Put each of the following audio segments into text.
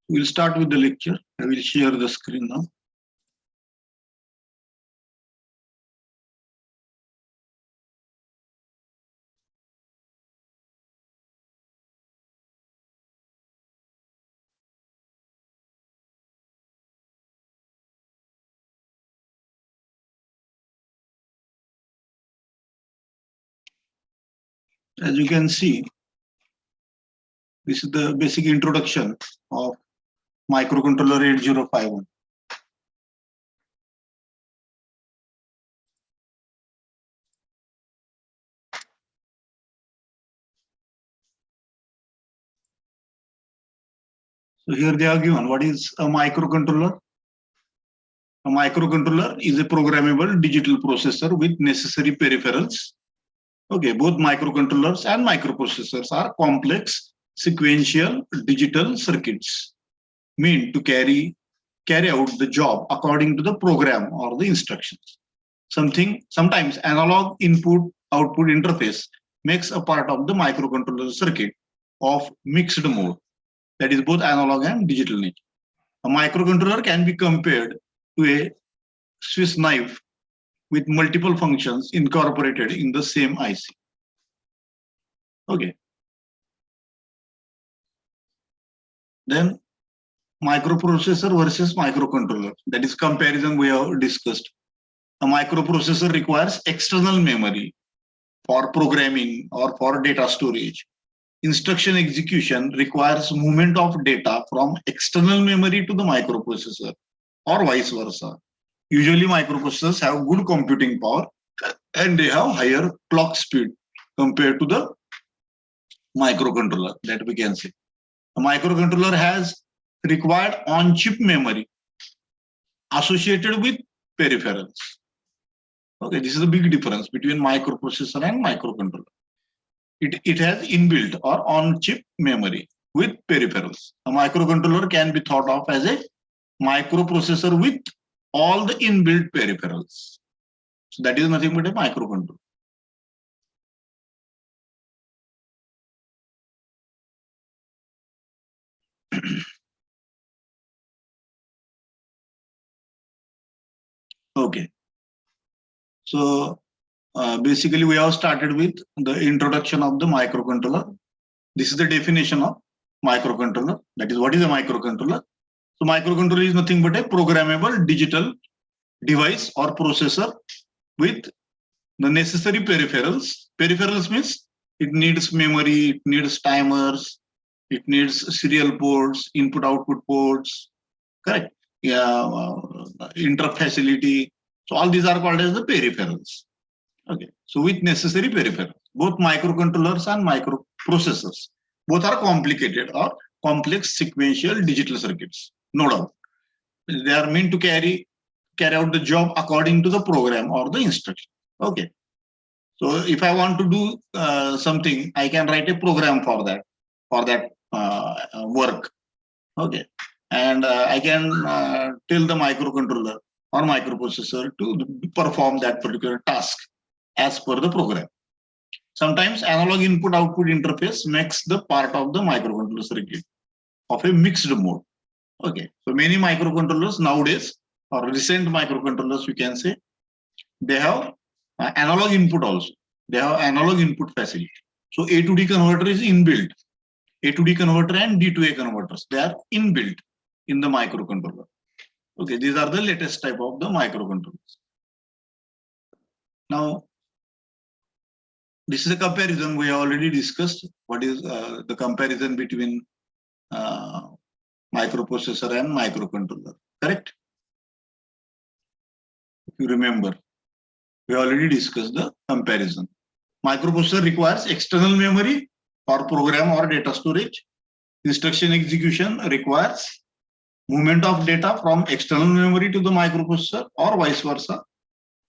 We'll start with the lecture. I will share the screen now. As you can see, this is the basic introduction of microcontroller 8051. So here they are given. What is a microcontroller? A microcontroller is a programmable digital processor with necessary peripherals. Okay, both microcontrollers and microprocessors are complex sequential digital circuits meant to carry out the job according to the program or the instructions. Sometimes analog input-output interface makes a part of the microcontroller circuit of mixed mode, that is both analog and digital nature. A microcontroller can be compared to a Swiss knife with multiple functions incorporated in the same IC. Okay. Then microprocessor versus microcontroller. That is comparison we have discussed. A microprocessor requires external memory for programming or for data storage. Instruction execution requires movement of data from external memory to the microprocessor or vice versa. Usually microprocessors have good computing power and they have higher clock speed compared to the microcontroller, that we can say. A microcontroller has required on-chip memory associated with peripherals. Okay, this is a big difference between microprocessor and microcontroller. It has inbuilt or on-chip memory with peripherals. A microcontroller can be thought of as a microprocessor with all the inbuilt peripherals. So that is nothing but a microcontroller. Okay. So basically we have started with the introduction of the microcontroller. This is the definition of microcontroller. That is, what is a microcontroller? So microcontroller is nothing but a programmable digital device or processor with the necessary peripherals. Peripherals means it needs memory, it needs timers, it needs serial ports, input-output ports, correct? Yeah, interrupt facility. So all these are called as the peripherals. Okay, so with necessary peripherals, both microcontrollers and microprocessors, both are complicated or complex sequential digital circuits, no doubt. They are meant to carry out the job according to the program or the instruction. Okay, so if I want to do something, I can write a program for that work. Okay, and I can tell the microcontroller or microprocessor to perform that particular task as per the program. Sometimes analog input-output interface makes the part of the microcontroller circuit of a mixed mode. Okay, so many microcontrollers nowadays, or recent microcontrollers, we can say, they have analog input also. They have analog input facility. So A to D converter is inbuilt. A to D converter and D to A converters, they are inbuilt in the microcontroller. Okay, these are the latest type of the microcontrollers. Now, this is a comparison we have already discussed. What is the comparison between microprocessor and microcontroller, correct? If you remember, we already discussed the comparison. Microprocessor requires external memory for program or data storage. Instruction execution requires movement of data from external memory to the microprocessor or vice versa.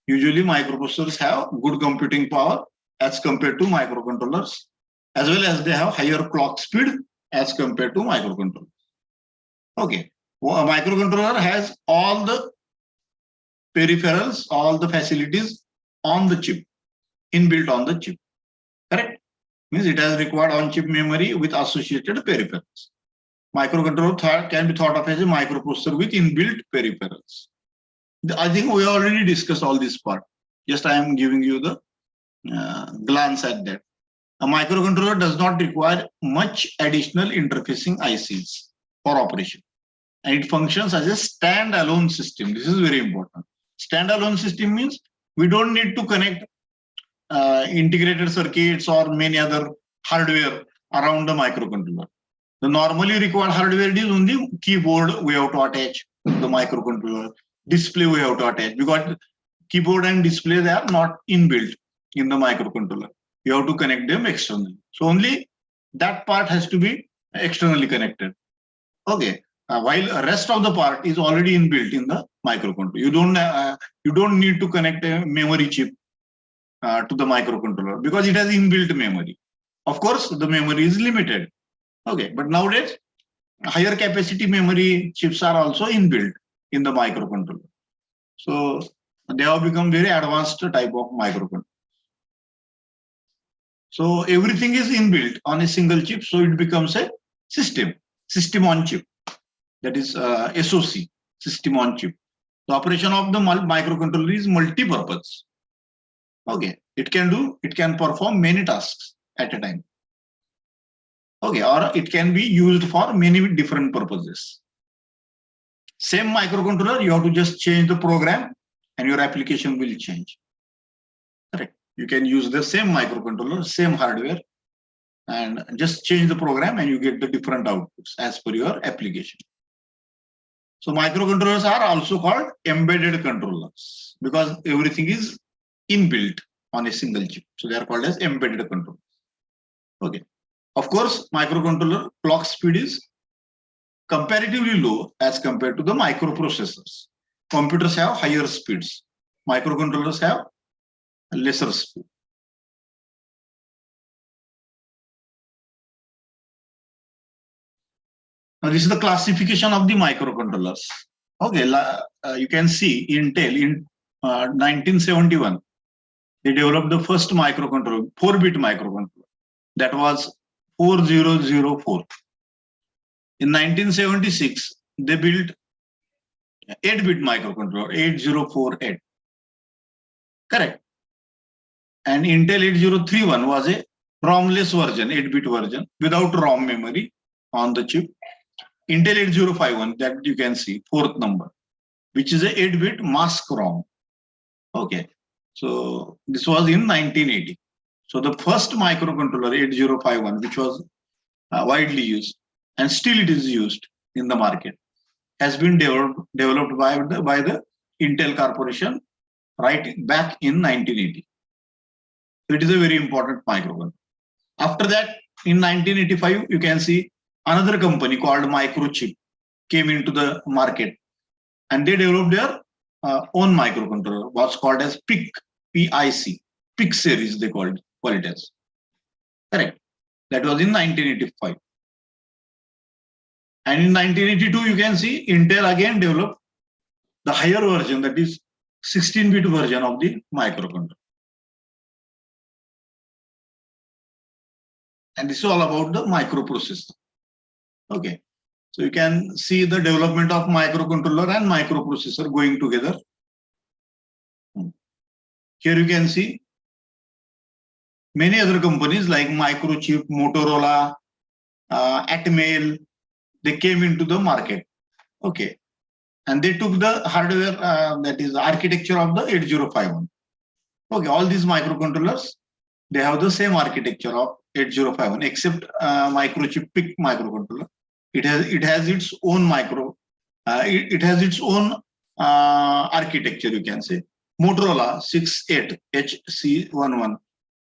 Usually microprocessors have good computing power as compared to microcontrollers, as well as they have higher clock speed as compared to microcontrollers. Okay, well, a microcontroller has all the peripherals, all the facilities on the chip, inbuilt on the chip, correct? Means it has required on-chip memory with associated peripherals. Microcontroller can be thought of as a microprocessor with inbuilt peripherals. I think we already discussed all this part. Just I am giving you the glance at that. A microcontroller does not require much additional interfacing ICs for operation. And it functions as a standalone system. This is very important. Standalone system means we don't need to connect integrated circuits or many other hardware around the microcontroller. The normally required hardware is only keyboard we have to attach to the microcontroller, display we have to attach, because keyboard and display, they are not inbuilt in the microcontroller. You have to connect them externally. So only that part has to be externally connected. Okay. While the rest of the part is already inbuilt in the microcontroller. You don't need to connect a memory chip to the microcontroller because it has inbuilt memory. Of course, the memory is limited. Okay, but nowadays, higher capacity memory chips are also inbuilt in the microcontroller. So they have become very advanced type of microcontroller. So everything is inbuilt on a single chip, so it becomes a system on chip. That is SoC, system on chip. The operation of the microcontroller is multi-purpose. Okay, it can perform many tasks at a time. Okay, or it can be used for many different purposes. Same microcontroller, you have to just change the program and your application will change. Correct. You can use the same microcontroller, same hardware, and just change the program and you get the different outputs as per your application. So microcontrollers are also called embedded controllers because everything is inbuilt on a single chip. So they are called as embedded controllers. Okay. Of course, microcontroller clock speed is comparatively low as compared to the microprocessors. Computers have higher speeds. Microcontrollers have lesser speed. Now, this is the classification of the microcontrollers. Okay, you can see Intel in 1971, they developed the first microcontroller, 4-bit microcontroller. That was 4004. In 1976, they built 8-bit microcontroller, 8048. Correct. And Intel 8031 was a ROM-less version, 8-bit version, without ROM memory on the chip. Intel 8051, that you can see, 4th number, which is a 8-bit mask ROM. Okay. So this was in 1980. So the first microcontroller 8051, which was widely used and still it is used in the market, has been developed by the Intel Corporation right back in 1980. So it is a very important microcontroller. After that, in 1985, you can see another company called Microchip came into the market and they developed their own microcontroller, what's called as PIC, PIC, PIC series they call it as. Correct. That was in 1985. And in 1982, you can see Intel again developed the higher version, that is 16-bit version of the microcontroller. And this is all about the microprocessor. Okay. So you can see the development of microcontroller and microprocessor going together. Here you can see many other companies like Microchip, Motorola, Atmel, they came into the market. Okay. And they took the hardware, that is the architecture of the 8051. Okay, all these microcontrollers, they have the same architecture of 8051, except Microchip PIC microcontroller. It has its own architecture, you can say. Motorola 68HC11,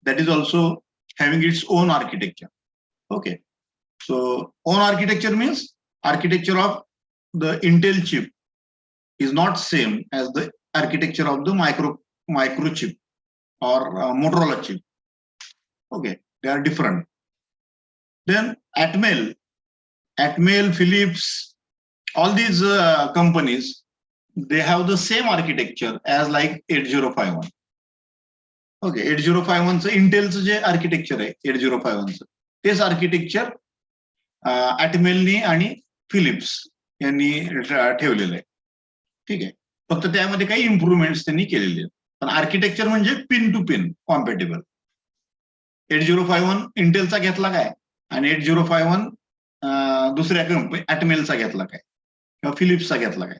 that is also having its own architecture. Okay. So own architecture means architecture of the Intel chip is not same as the architecture of the microchip or Motorola chip. Okay, they are different. Then Atmel, Philips, all these companies, they have the same architecture as like 8051. Okay. 8051चं इंटेलचं जे architecture आहे 8051चं तेच architecture ॲटमेलनी आणि Philips यांनी ठेवलेलं आहे. ठीक आहे. फक्त त्यामध्ये काही इम्प्रुव्हमेंट्स त्यांनी केलेले आहेत. पण आर्किटेक्चर म्हणजे पिन टू पिन कॉम्पॅटेबल. 8051 इंटेलचा घेतला काय आणि 8051 दुसऱ्या कंपनी ॲटमेलचा घेतला काय किंवा फिलिप्सचा घेतला काय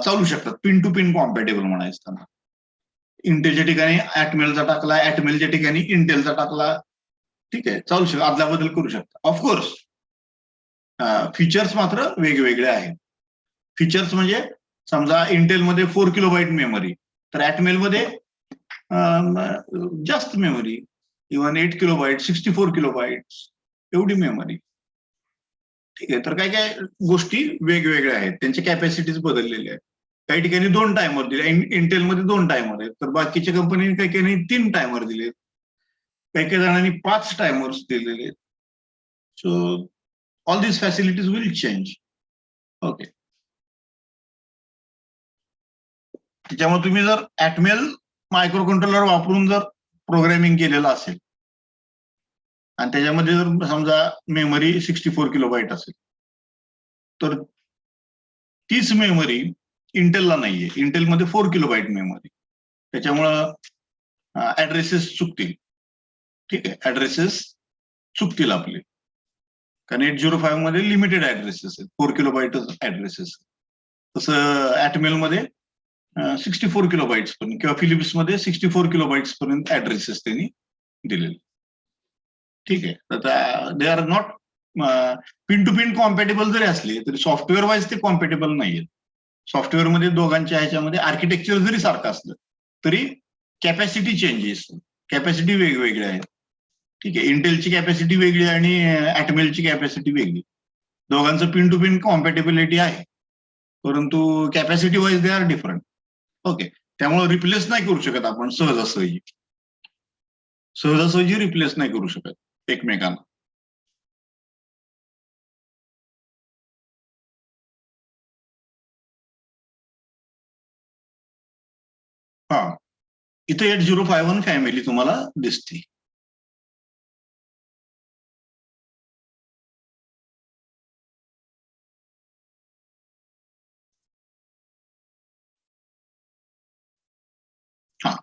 चालू शकतात. पिन टू पिन कॉम्पॅटेबल म्हणायचं त्यांना. इंटेलच्या ठिकाणी ॲटमेलचा टाकला, ॲटमेलच्या ठिकाणी इंटेलचा टाकला, ठीक आहे, चालू शकतो, आदला बदल करू शकता. ऑफकोर्स फीचर्स मात्र वेगवेगळे आहेत. फीचर्स म्हणजे समजा इंटेलमध्ये 4 किलोबाईट मेमरी, तर ॲटमेलमध्ये जास्त मेमरी, इव्हन 8 किलोबाईट, 64 किलोबाईट एवढी मेमरी. ठीक आहे. तर काय काय गोष्टी वेगवेगळ्या आहेत, त्यांच्या कॅपॅसिटीज बदललेल्या आहेत. काही ठिकाणी 2 टायमर दिले, इंटेलमध्ये 2 टायमर आहेत, तर बाकीच्या कंपनीने काही काही 3 टायमर दिले, काही काही जणांनी 5 टायमर्स दिलेले आहेत. So all this facilities will change. Okay. त्याच्यामुळे तुम्ही जर ॲटमेल मायक्रो कंट्रोलर वापरून जर प्रोग्रॅमिंग केलेलं असेल आणि त्याच्यामध्ये जर समजा मेमरी 64 किलोबाईट असेल, तर तीच मेमरी इंटेलला नाहीये. इंटेलमध्ये 4 किलोबाईट मेमरी, त्याच्यामुळं ऍड्रेसेस चुकतील. ठीक आहे, ऍड्रेसेस चुकतील आपले, कारण 805 मध्ये लिमिटेड ऍड्रेसेस आहेत, 4 किलोबाईटच ऍड्रेसेस. तसं ॲटमेलमध्ये 64 किलोबाईट्स पर्यंत किंवा फिलिप्समध्ये 64 किलोबाईट्स पर्यंत ऍड्रेसेस त्यांनी दिलेले. ठीक आहे. तर they are not pin to pin compatible जरी असले तरी सॉफ्टवेअर वाईज ते कॉम्पॅटेबल नाहीये. सॉफ्टवेअरमध्ये दोघांच्या ह्याच्यामध्ये आर्किटेक्चर जरी सारखं असलं तरी कॅपॅसिटी चेंजेस, कॅपॅसिटी वेगवेगळ्या आहेत. ठीक आहे. इंटेलची कॅपॅसिटी वेगळी आणि ॲटमेलची कॅपॅसिटी वेगळी. दोघांचं पिन टू पिन कॉम्पॅटेबिलिटी आहे, परंतु capacity wise they are different. Okay. त्यामुळे रिप्लेस नाही करू शकत आपण सहजासहजी, सहजासहजी रिप्लेस नाही करू शकत एकमेकांना. हा, इथे 8051 फॅमिली तुम्हाला दिसते. हा,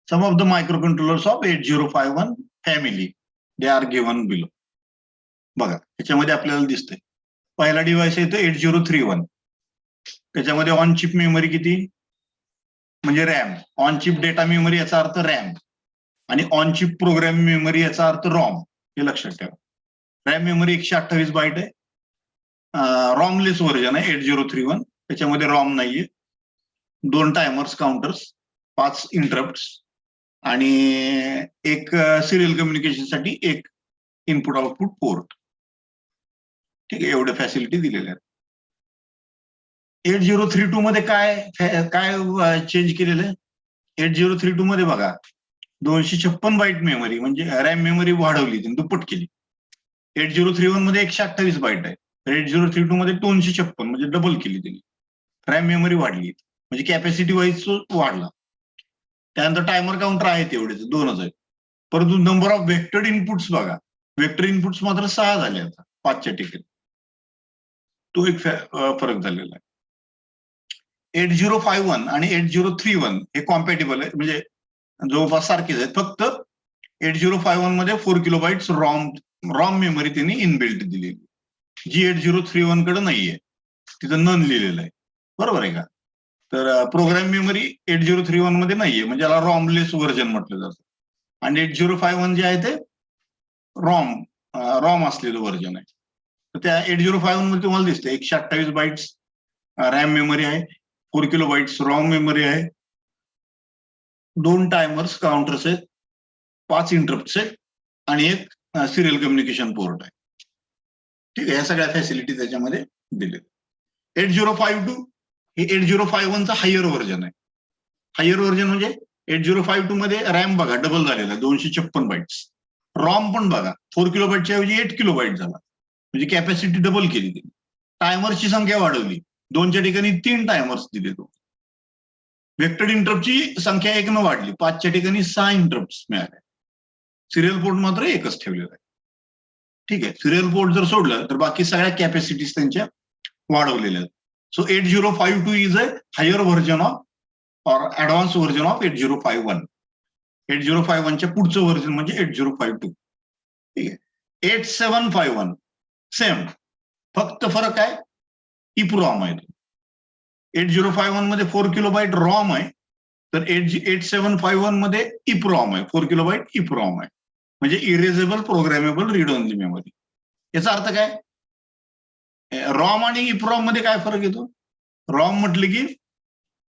some of the microcontrollers of 8051 family they are given below. बघा, त्याच्यामध्ये आपल्याला दिसतंय पहिला डिव्हाइस आहे तो 8031. त्याच्यामध्ये ऑन चिप मेमरी किती म्हणजे RAM, on chip data memory याचा अर्थ रॅम, आणि ऑन चिप प्रोग्राम मेमरी याचा अर्थ रॉम. हे लक्षात ठेवा. रॅम मेमरी 128 बाईट आहे, रॉमलेस व्हर्जन आहे 8031. त्याच्यामध्ये रॉम नाहीये. 2 टायमर्स, काउंटर्स, 5 इंटरप्ट्स आणि एक सिरियल कम्युनिकेशनसाठी एक इनपुट आउटपुट पोर्ट. ठीक आहे, एवढे फॅसिलिटी दिलेल्या आहेत. 8032 मध्ये काय काय चेंज केलेलं आहे? 8032 मध्ये बघा 256 बाईट मेमरी म्हणजे रॅम मेमरी वाढवली, दुप्पट केली. 8031 मध्ये 128 बाईट आहे, तर 8032 मध्ये 256 म्हणजे डबल केली त्यांनी. रॅम मेमरी वाढली, म्हणजे कॅपॅसिटी वाईज वाढला. त्यानंतर टायमर काउंटर आहे तेवढेच, 2च आहेत. परंतु नंबर ऑफ व्हेक्टर इनपुट्स बघा, व्हेक्टर इनपुट्स मात्र 6 झाले आता 5च्या ठिकाणी. तो एक फरक झालेला आहे. 8051 आणि 8031 हे कॉम्पॅटेबल आहे, म्हणजे जवळपास सारखेच आहेत. फक्त 8051 मध्ये 4 किलोबाईट्स रॉम मेमरी त्यांनी इनबिल्ट दिलेली, जी 8031 कडे नाहीये, तिथं नन लिहिलेलं आहे. बरोबर आहे का? तर प्रोग्राम मेमरी 8031 मध्ये नाहीये, म्हणजे याला रॉमलेस व्हर्जन म्हटलं जातं. आणि 8051 जे आहे ते रॉम असलेलं व्हर्जन आहे. तर त्या 8051 मध्ये तुम्हाला दिसतं 128 बाईट्स रॅम मेमरी आहे, 4 किलोबाईट्स रॉम मेमरी आहे, 2 टायमर्स, काउंटर्स आहेत, 5 इंटरप्ट्स आहेत आणि एक सिरियल कम्युनिकेशन पोर्ट आहे. ठीक आहे, या सगळ्या फॅसिलिटी त्याच्यामध्ये दिले. 8052 हे 8051चा हायर व्हर्जन आहे. हायर व्हर्जन म्हणजे 8052 मध्ये रॅम बघा डबल झालेला, 256 बाईट्स. रॉम पण बघा 4 किलोबाईटच्या ऐवजी 8 किलोबाईट झाला, म्हणजे कॅपॅसिटी डबल केली त्यांनी. टायमर्सची संख्या वाढवली, 2च्या ठिकाणी 3 टायमर्स दिले. तो वेक्टर इंटरप्टची संख्या 1 न वाढली, 5च्या ठिकाणी 6 इंटरप्ट मिळाले. सिरियल पोर्ट मात्र एकच ठेवलेला आहे. ठीक आहे, सिरियल पोर्ट जर सोडलं तर बाकी सगळ्या कॅपॅसिटीज त्यांच्या वाढवलेल्या आहेत. So 8052 is a higher version of or advanced version of 8051. 8051च्या पुढचं व्हर्जन म्हणजे 8052. ठीक आहे. 8751 सेम, फक्त फरक आहे इप्रॉम आहे. 8051 मध्ये 4 किलोबाईट रॉम आहे, तर 8751 मध्ये इप्रॉम आहे, 4 किलोबाईट इप्रॉम आहे. म्हणजे erasable programmable read only memory. याचा अर्थ काय? रॉम आणि इप्रॉम मध्ये काय फरक येतो? रॉम म्हटलं की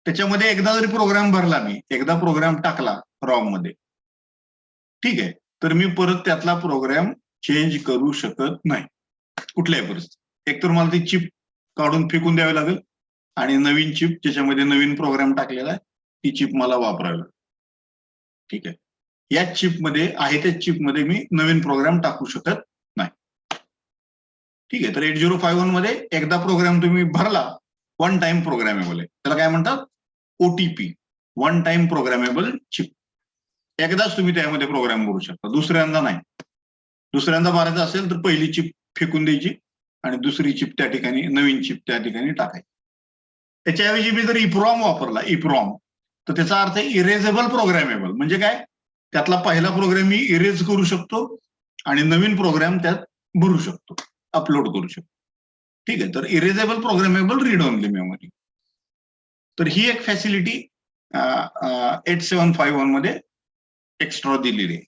त्याच्यामध्ये एकदा जरी प्रोग्राम भरला, मी एकदा प्रोग्राम टाकला रॉम मध्ये, ठीक आहे, तर मी परत त्यातला प्रोग्राम चेंज करू शकत नाही कुठल्याही परिस्थितीत. एकतर मला ती चिप काढून फेकून द्यावी लागेल आणि नवीन चिप ज्याच्यामध्ये नवीन प्रोग्राम टाकलेला आहे ती चिप मला वापरावी लागेल. ठीक आहे, या चिपमध्ये आहे त्या चिपमध्ये मी नवीन प्रोग्राम टाकू शकत नाही. ठीक आहे, तर 8051 मध्ये एकदा प्रोग्राम तुम्ही भरला, वन टाइम प्रोग्रामेबल आहे. त्याला काय म्हणतात? OTP, one time programmable chip. एकदाच तुम्ही त्यामध्ये प्रोग्राम भरू शकता, दुसऱ्यांदा नाही. दुसऱ्यांदा भरायचं असेल तर पहिली चिप फेकून द्यायची आणि दुसरी चिप त्या ठिकाणी, नवीन चिप त्या ठिकाणी टाकायची. त्याच्याऐवजी मी जर इप्रॉम वापरला, इप्रॉम, तर त्याचा अर्थ इरेजेबल प्रोग्रामेबल. म्हणजे काय? त्यातला पहिला प्रोग्राम मी इरेज करू शकतो आणि नवीन प्रोग्राम त्यात भरू शकतो, अपलोड करू शकतो. ठीक आहे, तर erasable programmable read only memory. तर ही एक फॅसिलिटी 8751 मध्ये एक्स्ट्रा दिलेली आहे.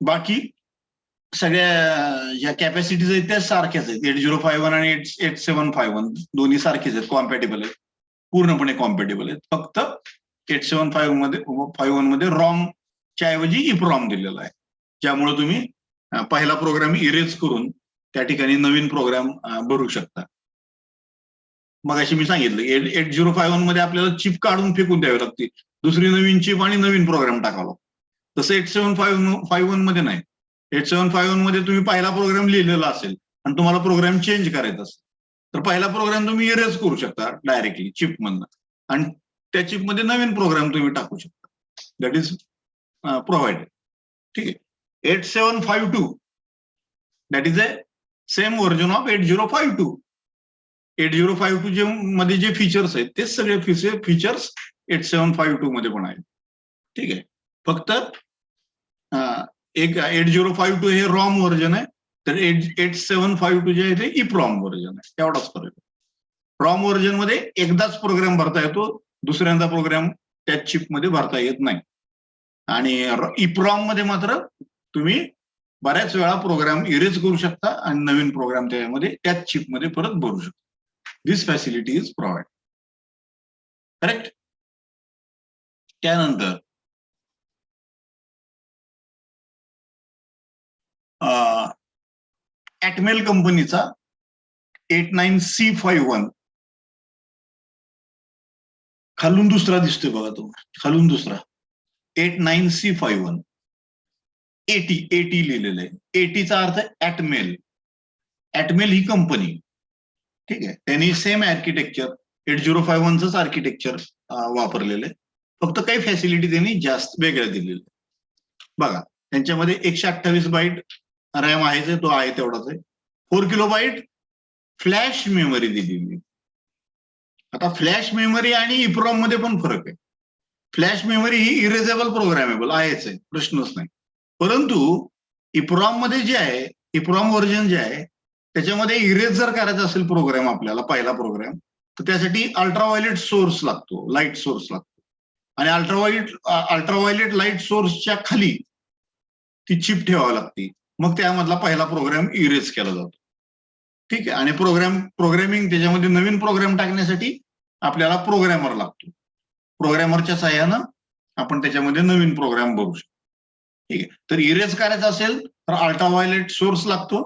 बाकी सगळ्या ज्या कॅपॅसिटीज आहेत त्या सारख्याच आहेत. 8051 आणि 8751 दोन्ही सारखेच आहेत, कॉम्पॅटेबल आहेत, पूर्णपणे कॉम्पॅटेबल आहेत. फक्त 8751 मध्ये रॉमच्या ऐवजी इप्रॉम दिलेला आहे, ज्यामुळे तुम्ही पहिला प्रोग्राम इरेज करून त्या ठिकाणी नवीन प्रोग्राम भरू शकता. मग अशी मी सांगितलं 8051 मध्ये आपल्याला चिप काढून फेकून द्यावी लागते, दुसरी नवीन चिप आणि नवीन प्रोग्राम टाकावा लागतो. तसं 8751 मध्ये नाही. 8751 मध्ये तुम्ही पहिला प्रोग्राम लिहिलेला असेल आणि तुम्हाला प्रोग्राम चेंज करायचा असेल तर पहिला प्रोग्राम तुम्ही इरेज करू शकता डायरेक्टली चिपमधनं आणि त्या चिपमध्ये नवीन प्रोग्राम तुम्ही टाकू शकता. That is provided. ठीक आहे. 8752 that is a same version of 8052. 8052 मध्ये जे फीचर्स आहेत तेच सगळे फीचर्स 8752 मध्ये पण आहेत. ठीक आहे, फक्त एक 8052 हे रॉम व्हर्जन आहे, तर 8752 जे आहे ते इप्रॉम व्हर्जन आहे. एवढाच फरक आहे. रॉम व्हर्जन मध्ये एकदाच प्रोग्राम भरता येतो, दुसऱ्यांदा प्रोग्राम त्या चिपमध्ये भरता येत नाही. आणि इप्रॉम मध्ये मात्र तुम्ही बऱ्याच वेळा प्रोग्राम इरेज करू शकता आणि नवीन प्रोग्राम त्यामध्ये त्याच चिपमध्ये परत भरू शकता. दिस फॅसिलिटी इज प्रोव्हाइड. करेक्ट. त्यानंतर ॲटमेल कंपनीचा 89C51 खालून दुसरा दिसतोय बघा, तो खालून दुसरा 89C51 80 लिहिलेलं आहे. 80चा अर्थ ॲटमेल. ॲटमेल ही कंपनी. ठीक आहे, त्यांनी सेम आर्किटेक्चर 8051च आर्किटेक्चर वापरलेलं आहे, फक्त काही फॅसिलिटी त्यांनी जास्त वेगळ्या दिलेल्या. बघा, त्यांच्यामध्ये 128 बाईट रॅम आहे, तो आहे तेवढाच आहे. 4 किलोबाईट फ्लॅश मेमरी दिलेली. आता फ्लॅश मेमरी आणि इप्रॉम मध्ये पण फरक आहे. फ्लॅश मेमरी ही इरेजेबल प्रोग्रामेबल आहेच आहे, प्रश्नच नाही. परंतु इप्रॉम मध्ये जे आहे, इप्रॉम व्हर्जन जे आहे त्याच्यामध्ये इरेज जर करायचा असेल प्रोग्राम आपल्याला, पहिला प्रोग्राम, तर त्यासाठी अल्ट्राव्हायोलेट सोर्स लागतो, लाईट सोर्स लागतो. आणि अल्ट्राव्हायोलेट लाईट सोर्सच्या खाली ती चिप ठेवावी लागते, मग त्यामधला पहिला प्रोग्राम इरेज केला जातो. ठीक आहे, आणि प्रोग्रामिंग त्याच्यामध्ये नवीन प्रोग्राम टाकण्यासाठी आपल्याला प्रोग्रॅमर लागतो. प्रोग्रॅमरच्या सहाय्यानं आपण त्याच्यामध्ये नवीन प्रोग्राम भरू शकतो. ठीक आहे, तर इरेज करायचा असेल तर अल्ट्राव्हायोलेट सोर्स लागतो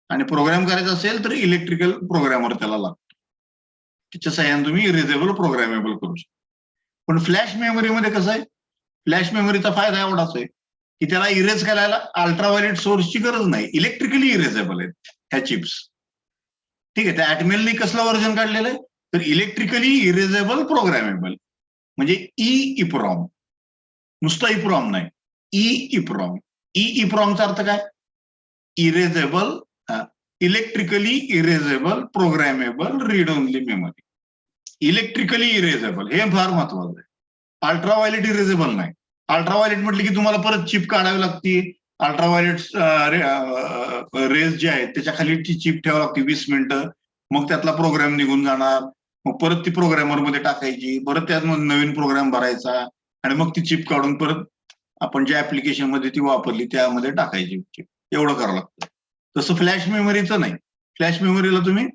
आणि प्रोग्राम करायचा असेल तर इलेक्ट्रिकल प्रोग्रामर त्याला लागतो. त्याच्या सहाय्याने तुम्ही इरेजेबल प्रोग्रामेबल करू शकता. पण फ्लॅश मेमरीमध्ये कसं आहे, फ्लॅश मेमरीचा फायदा एवढाच आहे की त्याला इरेज करायला अल्ट्राव्हायोलेट सोर्सची गरज नाही, इलेक्ट्रिकली इरेजेबल आहेत ह्या चिप्स. ठीक आहे, त्या ॲटमेलनी कसलं व्हर्जन काढलेलं आहे तर इलेक्ट्रिकली इरेजेबल प्रोग्रामेबल. म्हणजे EEPROM, नुसतं EPROM नाही, EEPROM. EEPROMचा अर्थ काय? Erasable, electrically erasable programmable read only memory. Electrically erasable हे फार महत्वाचं आहे. अल्ट्राव्हायलेट इरेजेबल नाही. अल्ट्राव्हायलेट म्हटलं की तुम्हाला परत चिप काढावी लागते. अल्ट्राव्हायलेट रेज जे आहेत त्याच्या खाली ती चिप ठेवावी लागते 20 मिनिटं, मग त्यातला प्रोग्राम निघून जाणार, मग परत ती प्रोग्रामर मध्ये टाकायची, परत त्यात नवीन प्रोग्राम भरायचा आणि मग ती चिप काढून परत आपण ज्या ऍप्लिकेशन मध्ये ती वापरली त्यामध्ये टाकायची चिप. एवढं करावं लागतं. तसं फ्लॅश मेमरीचं नाही. फ्लॅश मेमरीला तुम्ही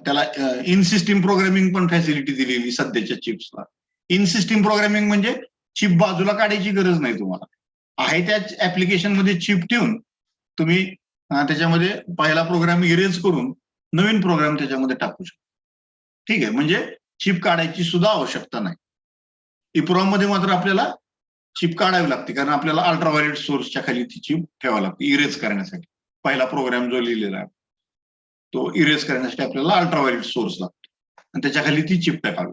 त्याला इन सिस्टीम प्रोग्रामिंग पण फॅसिलिटी दिलेली सध्याच्या चिप्सला. इन सिस्टीम प्रोग्रामिंग म्हणजे चिप बाजूला काढायची गरज नाही तुम्हाला, आहे त्याच ऍप्लिकेशन मध्ये चिप ठेवून तुम्ही त्याच्यामध्ये पहिला प्रोग्राम इरेज करून नवीन प्रोग्राम त्याच्यामध्ये टाकू शकता. ठीक आहे, म्हणजे चिप काढायची सुद्धा आवश्यकता नाही. EEPROM मध्ये मात्र आपल्याला चिप काढावी लागते, कारण आपल्याला अल्ट्राव्हायलेट सोर्सच्या खाली ती चिप ठेवावी लागते इरेज करण्यासाठी. पहिला प्रोग्राम जो लिहिलेला आहे तो इरेज करण्यासाठी आपल्याला अल्ट्राव्हायलेट सोर्स लागतो आणि त्याच्या खाली ती चिप टाकावी.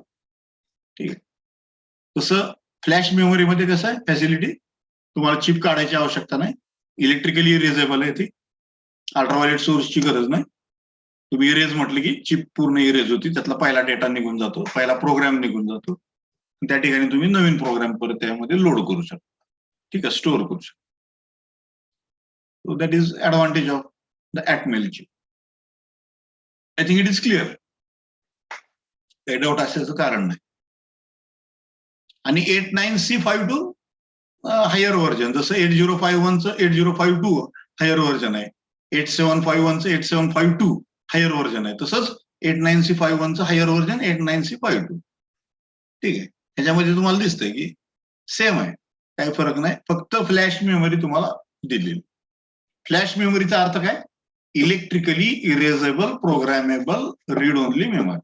ठीक आहे, तसं फ्लॅश मेमरीमध्ये कसं आहे फॅसिलिटी, तुम्हाला चिप काढायची आवश्यकता नाही, इलेक्ट्रिकली इरेजेबल आहे ती, अल्ट्राव्हायलेट सोर्सची गरज नाही. तुम्ही इरेज म्हटलं की चिप पूर्ण इरेज होती, त्यातला पहिला डेटा निघून जातो, पहिला प्रोग्राम निघून जातो, त्या ठिकाणी तुम्ही नवीन प्रोग्राम परत त्यामध्ये लोड करू शकता. ठीक आहे, स्टोअर करू शकता. So that is advantage of the Atmel chip. I think it is clear. काही डाऊट असल्याचं कारण नाही. आणि 89C52 हायर व्हर्जन, जसं 8051चं 8052 हायर व्हर्जन आहे, 8751चं 8752 हायर व्हर्जन आहे, तसंच 89C51चं हायर व्हर्जन 89C52. ठीक आहे, ह्याच्यामध्ये तुम्हाला दिसतंय की सेम आहे, काही फरक नाही, फक्त फ्लॅश मेमरी तुम्हाला दिलेली. फ्लॅश मेमरीचा अर्थ काय? Electrically erasable programmable read only memory.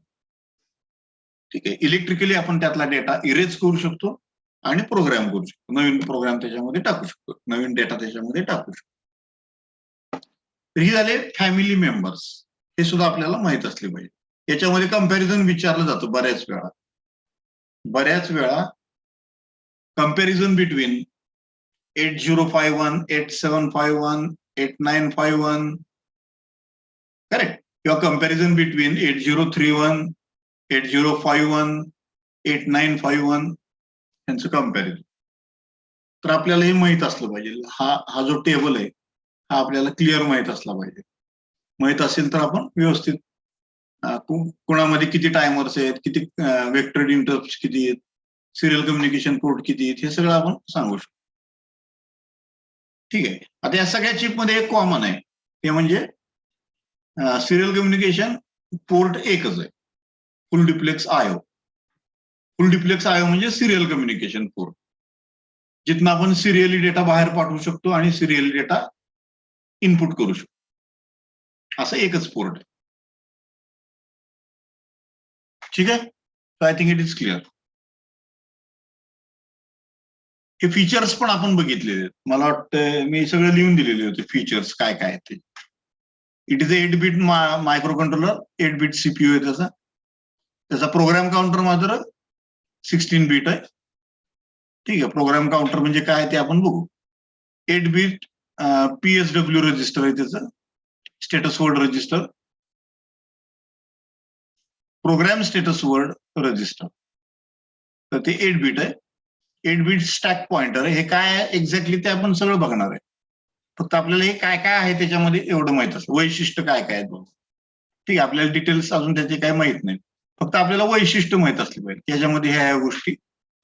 ठीक आहे, इलेक्ट्रिकली आपण त्यातला डेटा इरेज करू शकतो आणि प्रोग्राम करू शकतो, नवीन प्रोग्राम त्याच्यामध्ये टाकू शकतो, नवीन डेटा त्याच्यामध्ये टाकू शकतो. तर ही झाले फॅमिली मेंबर्स, हे सुद्धा आपल्याला माहित असले पाहिजे. याच्यामध्ये कंपॅरिझन विचारलं जातं बऱ्याच वेळा कंपॅरिझन बिटवीन 8051, 8751, 8951, करेक्ट, किंवा कंपॅरिझन बिटवीन 8031, 8051, 8951 यांचं कंपॅरिझन. तर आपल्याला हे माहित असलं पाहिजे, हा जो टेबल आहे हा आपल्याला क्लिअर माहित असला पाहिजे. माहित असेल तर आपण व्यवस्थित कोणामध्ये किती टायमर्स आहेत, किती वेक्टर इंटरप्ट किती आहेत, सिरियल कम्युनिकेशन पोर्ट किती आहेत, हे सगळं आपण सांगू शकतो. ठीक आहे, आता या सगळ्या चिपमध्ये एक कॉमन आहे, ते म्हणजे सिरियल कम्युनिकेशन पोर्ट एकच आहे, फुल डिप्लेक्स IO. फुल डिप्लेक्स IO म्हणजे सिरियल कम्युनिकेशन पोर्ट, जिथनं आपण सिरियली डेटा बाहेर पाठवू शकतो आणि सिरियली डेटा इनपुट करू शकतो, असं एकच पोर्ट आहे. ठीक आहे, I think it is clear. हे फीचर्स पण आपण बघितलेले आहेत, मला वाटतं मी सगळं लिहून दिलेले होते फीचर्स काय काय ते. It is 8-bit micro controller, 8-bit CPU आहे त्याचा प्रोग्राम काउंटर मात्र 16-bit आहे. ठीक आहे, प्रोग्राम काउंटर म्हणजे काय ते आपण बघू. 8-bit PSW रजिस्टर आहे त्याचं, status word register, program status word register, तर ते 8-bit आहे. 8-bit स्टॅक पॉइंटर आहे. हे काय एक्झॅक्टली ते आपण सगळं बघणार आहे, फक्त आपल्याला हे काय काय आहे त्याच्यामध्ये एवढं माहित असतं, वैशिष्ट्य काय काय आहेत. ठीक आहे, आपल्याला डिटेल्स अजून त्याचे काय माहित नाही, फक्त आपल्याला वैशिष्ट्य माहित असले पाहिजे, त्याच्यामध्ये ह्या गोष्टी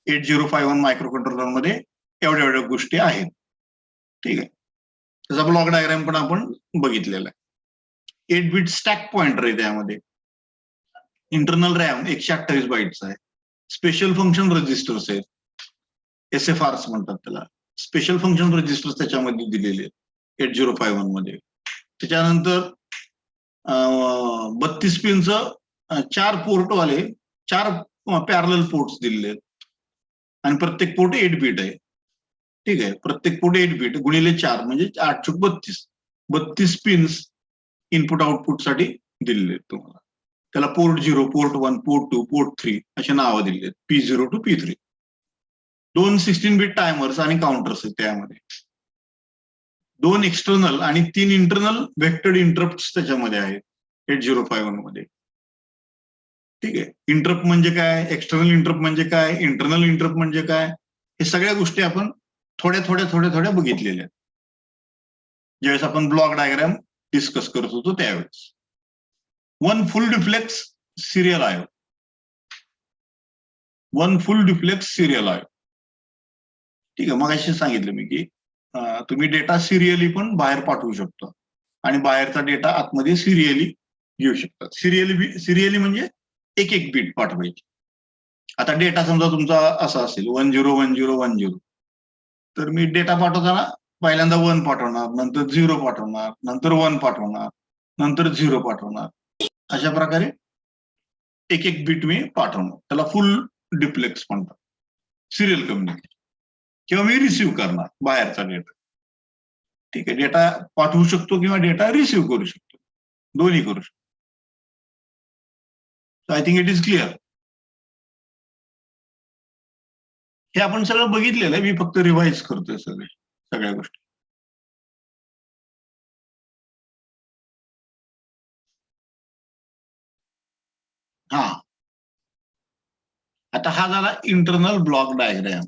8051 मायक्रो कंट्रोलर मध्ये एवढ्या गोष्टी आहेत. ठीक आहे, त्याचा ब्लॉक डायग्राम पण आपण बघितलेला आहे. 8-bit स्टॅक पॉइंटर आहे, त्यामध्ये इंटरनल रॅम 128 बाईटचा आहे, स्पेशल फंक्शन रजिस्टर्स आहेत, SFRs म्हणतात त्याला, स्पेशल फंक्शन रजिस्टर्स त्याच्यामध्ये दिलेले आहेत 8051 मध्ये. त्याच्यानंतर 32 पिनचं 4 पोर्टवाले 4 पॅरलल पोर्ट्स दिलेले आहेत आणि प्रत्येक पोर्ट 8-bit आहे. ठीक आहे, प्रत्येक पोर्ट 8-bit गुणिले 4 म्हणजे 8×32 पिन्स इनपुट आउटपुट साठी दिलेले आहेत तुम्हाला. त्याला पोर्ट 0, पोर्ट 1, पोर्ट 2, पोर्ट 3 अशी नावं दिली आहेत. P0 to P3. 2 16-बिट टायमर्स आणि काउंटर्स आहेत त्यामध्ये. 2 एक्सटर्नल आणि 3 इंटरनल वेक्टेड इंटरप्ट त्याच्यामध्ये आहेत 8051 मध्ये. ठीक आहे. इंटरप्ट म्हणजे काय, एक्सटर्नल इंटरप्ट म्हणजे काय, इंटरनल इंटरप्ट म्हणजे काय, हे सगळ्या गोष्टी आपण थोड्या बघितलेल्या आहेत ज्यावेळेस आपण ब्लॉक डायग्राम डिस्कस करत होतो त्यावेळेस. 1 फुल डुप्लेक्स सिरियल आयो. 1 फुल डुप्लेक्स सिरियल आयो. ठीक आहे. मग अशी सांगितलं मी की तुम्ही डेटा सिरियली पण बाहेर पाठवू शकता आणि बाहेरचा डेटा आतमध्ये सिरियली घेऊ शकता. सिरियली म्हणजे एक बीट पाठवायची. आता डेटा समजा तुमचा असा असेल 101010, तर मी डेटा पाठवताना पहिल्यांदा 1 पाठवणार, नंतर 0 पाठवणार, नंतर 1 पाठवणार, नंतर 0 पाठवणार. अशा प्रकारे एक बीट मी पाठवणार. त्याला फुल डुप्लेक्स म्हणतात, सिरियल कम्युनिकेशन. किंवा मी रिसिव्ह करणार बाहेरचा डेटा. ठीक आहे. डेटा पाठवू शकतो किंवा डेटा रिसिव्ह करू शकतो, दोन्ही करू शकतो. I think it is clear. हे आपण सगळं बघितलेलं आहे, मी फक्त रिवाइज करतोय सगळ्या गोष्टी. हा, आता हा झाला इंटरनल ब्लॉक डायग्राम.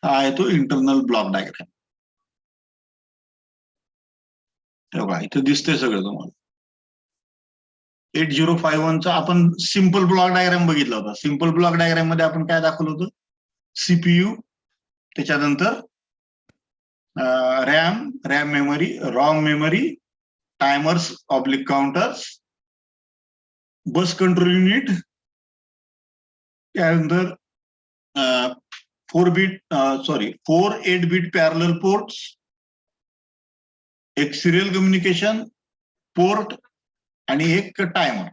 हा आहे तो इंटरनल ब्लॉक डायग्राम. तेव्हा इथं दिसतंय सगळं तुम्हाला. 8051चा आपण सिंपल ब्लॉक डायग्राम बघितला होता. सिंपल ब्लॉक डायग्राम मध्ये आपण काय दाखवलं होतं, सीपीयू, त्याच्यानंतर RAM memory, ROM memory, timers oblique counters, bus control unit, त्यानंतर 4 8-बिट पॅरलल पोर्ट्स, एक सिरियल कम्युनिकेशन पोर्ट आणि एक टायमर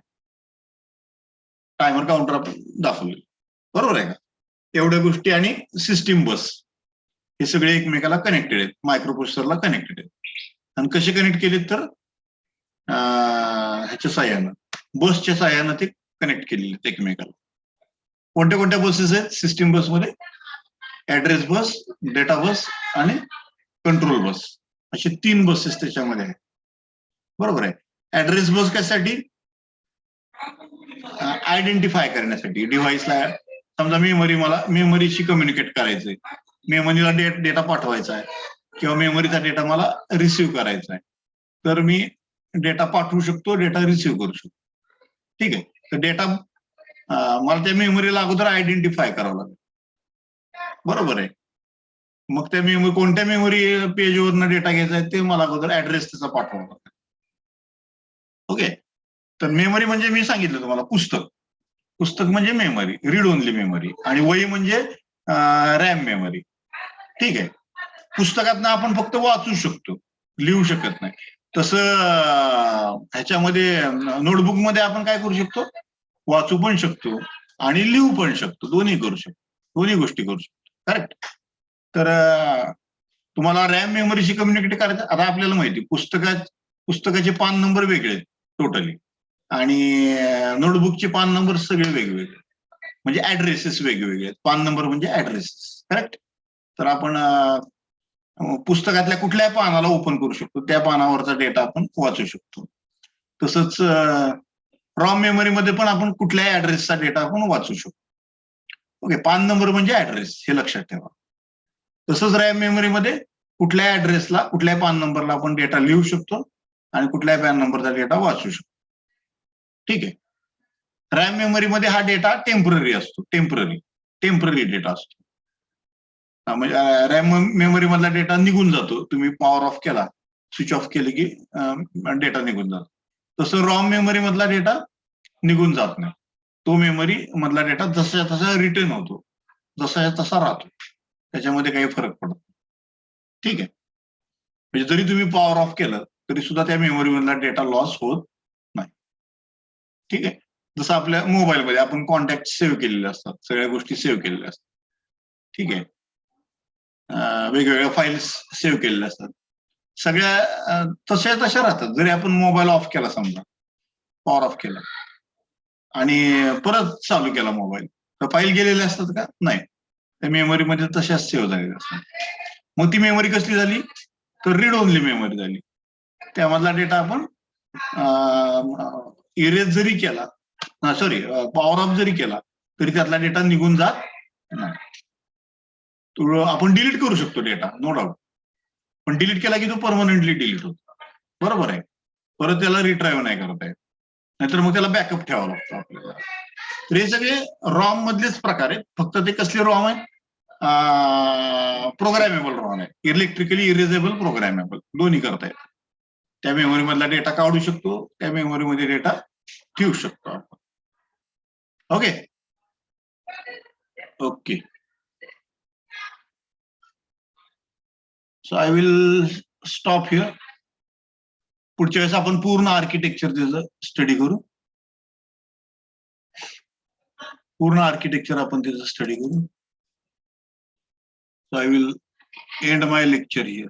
काउंटर आपण दाखवले. बरोबर आहे का? एवढ्या गोष्टी आणि सिस्टीम बस, हे सगळे एकमेकाला कनेक्टेड आहेत, मायक्रो प्रोसेसरला कनेक्टेड आहेत. आणि कसे कनेक्ट केलेत तर ह्याच्या साह्यानं, बसच्या साह्यानं ते कनेक्ट केलेले आहेत एकमेकाला. कोणत्या बसेस आहेत सिस्टीम बसमध्ये? ऍड्रेस बस, डेटा बस आणि कंट्रोल बस, असे 3 बसेस त्याच्यामध्ये आहेत. बरोबर आहे. ऍड्रेस बस कशासाठी? आयडेंटिफाय करण्यासाठी डिव्हाइसला. समजा मला मेमरीशी कम्युनिकेट करायचंय, मेमरीला डेटा पाठवायचा आहे किंवा मेमरीचा डेटा मला रिसिव्ह करायचा आहे, तर मी डेटा पाठवू शकतो, डेटा रिसिव्ह करू शकतो. ठीक आहे. तर डेटा मला त्या मेमरीला अगोदर आयडेंटिफाय करावं लागेल. बरोबर आहे. मग त्या कोणत्या मेमरी पेजवरनं डेटा घ्यायचा आहे ते मला अगोदर ऍड्रेस त्याचा पाठवावा लागेल. ओके. तर मेमरी म्हणजे मी सांगितलं तुम्हाला पुस्तक म्हणजे मेमरी, रीड ओनली मेमरी, आणि वही म्हणजे रॅम मेमरी. ठीक आहे. पुस्तकातनं आपण फक्त वाचू शकतो, लिहू शकत नाही. तसं ह्याच्यामध्ये नोटबुकमध्ये आपण काय करू शकतो, वाचू पण शकतो आणि लिहू पण शकतो, दोन्ही करू शकतो, दोन्ही गोष्टी करू शकतो. करेक्ट. तर तुम्हाला रॅम मेमरीशी कम्युनिकेट करायचं. आता आपल्याला माहिती पुस्तकाचे पान नंबर वेगळे आहेत टोटली, आणि नोटबुकचे पान नंबर सगळे वेगवेगळे, म्हणजे ऍड्रेसेस वेगवेगळे आहेत. पान नंबर म्हणजे ऍड्रेसेस. करेक्ट. तर आपण पुस्तकातल्या कुठल्या पानाला ओपन करू शकतो, त्या पानावरचा डेटा आपण वाचू शकतो. तसंच रॉम मेमरीमध्ये पण आपण कुठल्याही ऍड्रेसचा डेटा आपण वाचू शकतो. ओके. पान नंबर म्हणजे ऍड्रेस, हे लक्षात ठेवा. तसंच रॅम मेमरीमध्ये कुठल्या ऍड्रेसला, कुठल्याही पान नंबरला आपण डेटा लिहू शकतो आणि कुठल्याही पान नंबरचा डेटा वाचू शकतो. ठीक आहे. रॅम मेमरीमध्ये हा डेटा टेम्पररी असतो, टेम्पररी डेटा असतो. म्हणजे रॅम मेमरी मधला डेटा निघून जातो, तुम्ही पॉवर ऑफ केला, स्विच ऑफ केले की डेटा निघून जातो. तसं रॉम मेमरी मधला डेटा निघून जात नाही, तो मेमरी मधला डेटा जसा तसा रिटर्न होतो, जसा तसा राहतो, त्याच्यामध्ये काही फरक पडत नाही. ठीक आहे. म्हणजे जरी तुम्ही पॉवर ऑफ केलं तरी सुद्धा त्या मेमरी मधला डेटा लॉस होत नाही. ठीक आहे. जसं आपल्या मोबाईलमध्ये आपण कॉन्टॅक्ट सेव्ह केलेले असतात, सगळ्या गोष्टी सेव्ह केलेल्या असतात. ठीक आहे. वेगवेगळ्या फाईल्स सेव्ह केलेल्या असतात. सगळ्या तशा राहतात. जरी आपण मोबाईल ऑफ केला, समजा पॉवर ऑफ केला आणि परत चालू केला मोबाईल, तर फाईल गेलेले असतात का? नाही, त्या मेमरीमध्ये तशाच सेव्ह झालेल्या असतात. मग ती मेमरी कसली झाली? तर रीड ओनली मेमरी झाली. त्यामधला डेटा आपण इरेज जरी केला, सॉरी पॉवर ऑफ जरी केला, तरी त्यातला डेटा निघून जात नाही. आपण डिलीट करू शकतो डेटा, नो डाऊट, पण डिलीट केला की तो परमनंटली डिलीट होतो. बरोबर आहे. परत त्याला रिट्राईव्ह नाही करता येत, नाहीतर मग त्याला बॅकअप ठेवावा लागतो आपल्याला. तर हे सगळे रॉम मधलेच प्रकार आहेत. फक्त ते कसले रॉम आहे? प्रोग्रॅमेबल रॉम आहे. इलेक्ट्रिकली इरेजेबल, प्रोग्रॅमेबल, दोन्ही करता येतात. त्या मेमरी मधला डेटा काढू शकतो, त्या मेमरीमध्ये डेटा ठेवू शकतो आपण. Okay okay. So I will stop here. पुढच्या वेळेस आपण पूर्ण आर्किटेक्चर त्याचं स्टडी करू. पूर्ण आर्किटेक्चर आपण त्याचं स्टडी करू. So I will end my lecture here.